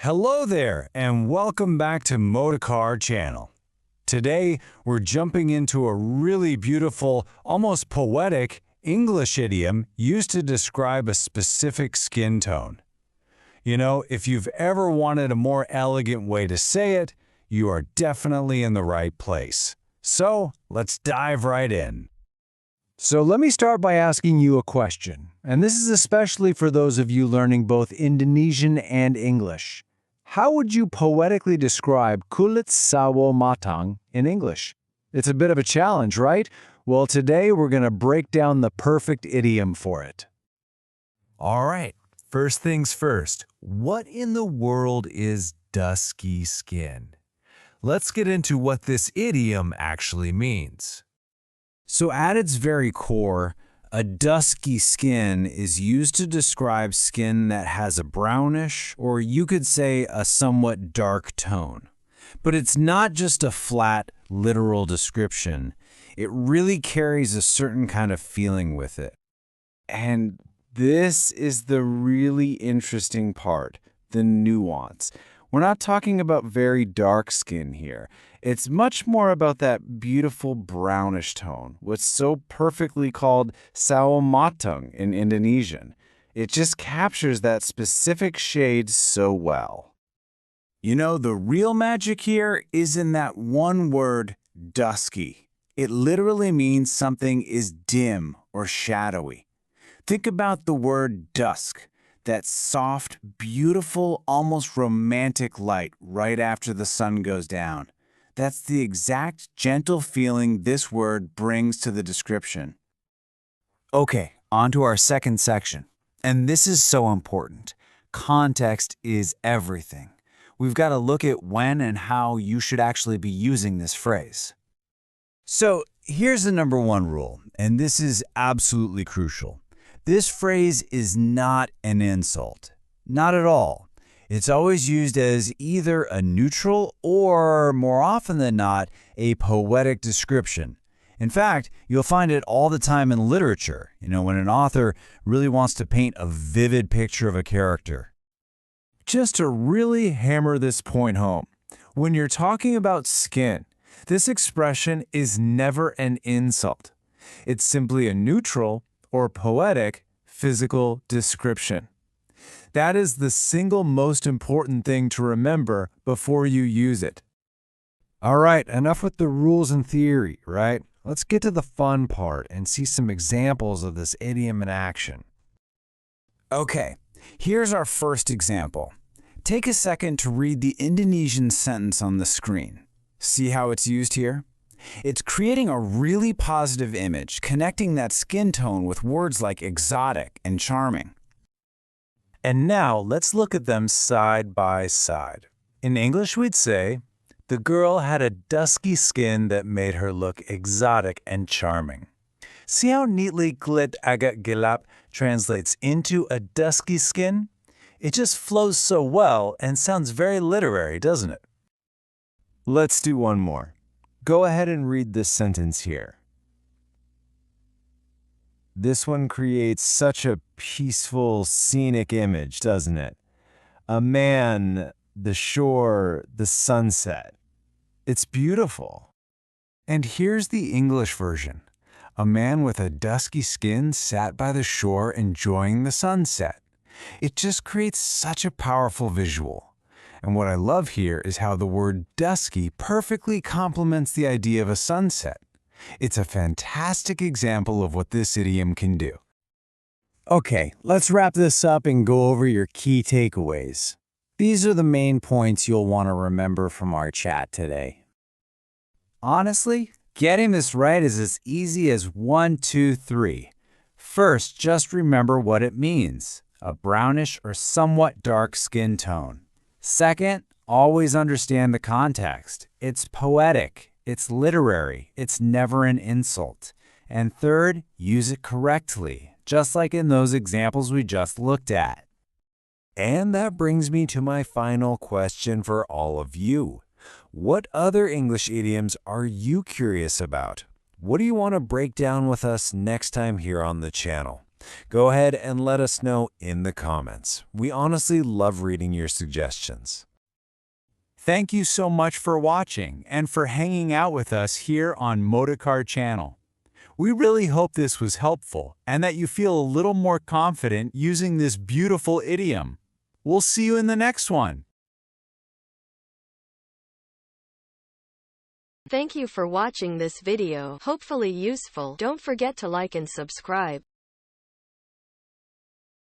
Hello there, and welcome back to Motorcar channel. Today, we're jumping into a really beautiful, almost poetic English idiom used to describe a specific skin tone. You know, if you've ever wanted a more elegant way to say it, you are definitely in the right place. So, let's dive right in. So let me start by asking you a question, and this is especially for those of you learning both Indonesian and English. How would you poetically describe kulit sawo matang in English? It's a bit of a challenge, right? Well, today we're going to break down the perfect idiom for it. All right, first things first. What in the world is dusky skin? Let's get into what this idiom actually means. So at its very core, a dusky skin is used to describe skin that has a brownish, or you could say a somewhat dark tone. But it's not just a flat, literal description. It really carries a certain kind of feeling with it. And this is the really interesting part, the nuance. We're not talking about very dark skin here. It's much more about that beautiful brownish tone, what's so perfectly called sawo matang in Indonesian. It just captures that specific shade so well. You know, the real magic here is in that one word, dusky. It literally means something is dim or shadowy. Think about the word dusk, that soft, beautiful, almost romantic light right after the sun goes down. That's the exact gentle feeling this word brings to the description. Okay, on to our second section. And this is so important. Context is everything. We've got to look at when and how you should actually be using this phrase. So here's the number one rule, and this is absolutely crucial. This phrase is not an insult. Not at all. It's always used as either a neutral or, more often than not, a poetic description. In fact, you'll find it all the time in literature, when an author really wants to paint a vivid picture of a character. Just to really hammer this point home, when you're talking about skin, this expression is never an insult. It's simply a neutral or poetic physical description. That is the single most important thing to remember before you use it. All right, enough with the rules and theory, right? Let's get to the fun part and see some examples of this idiom in action. Okay, here's our first example. Take a second to read the Indonesian sentence on the screen. See how it's used here? It's creating a really positive image, connecting that skin tone with words like exotic and charming. And now let's look at them side by side. In English, we'd say, the girl had a dusky skin that made her look exotic and charming. See how neatly kulit agak gelap translates into a dusky skin? It just flows so well and sounds very literary, doesn't it? Let's do one more. Go ahead and read this sentence here. This one creates such a peaceful, scenic image, doesn't it? A man, the shore, the sunset. It's beautiful. And here's the English version. A man with a dusky skin sat by the shore enjoying the sunset. It just creates such a powerful visual. And what I love here is how the word dusky perfectly complements the idea of a sunset. It's a fantastic example of what this idiom can do. Okay, let's wrap this up and go over your key takeaways. These are the main points you'll want to remember from our chat today. Honestly, getting this right is as easy as 1, 2, 3. First, just remember what it means. A brownish or somewhat dark skin tone. Second, always understand the context. It's poetic, it's literary, it's never an insult. And third, use it correctly, just like in those examples we just looked at. And that brings me to my final question for all of you. What other English idioms are you curious about? What do you want to break down with us next time here on the channel? Go ahead and let us know in the comments. We honestly love reading your suggestions. Thank you so much for watching and for hanging out with us here on Motorcar channel. We really hope this was helpful and that you feel a little more confident using this beautiful idiom. We'll see you in the next one. Thank you for watching this video. Hopefully useful. Don't forget to like and subscribe.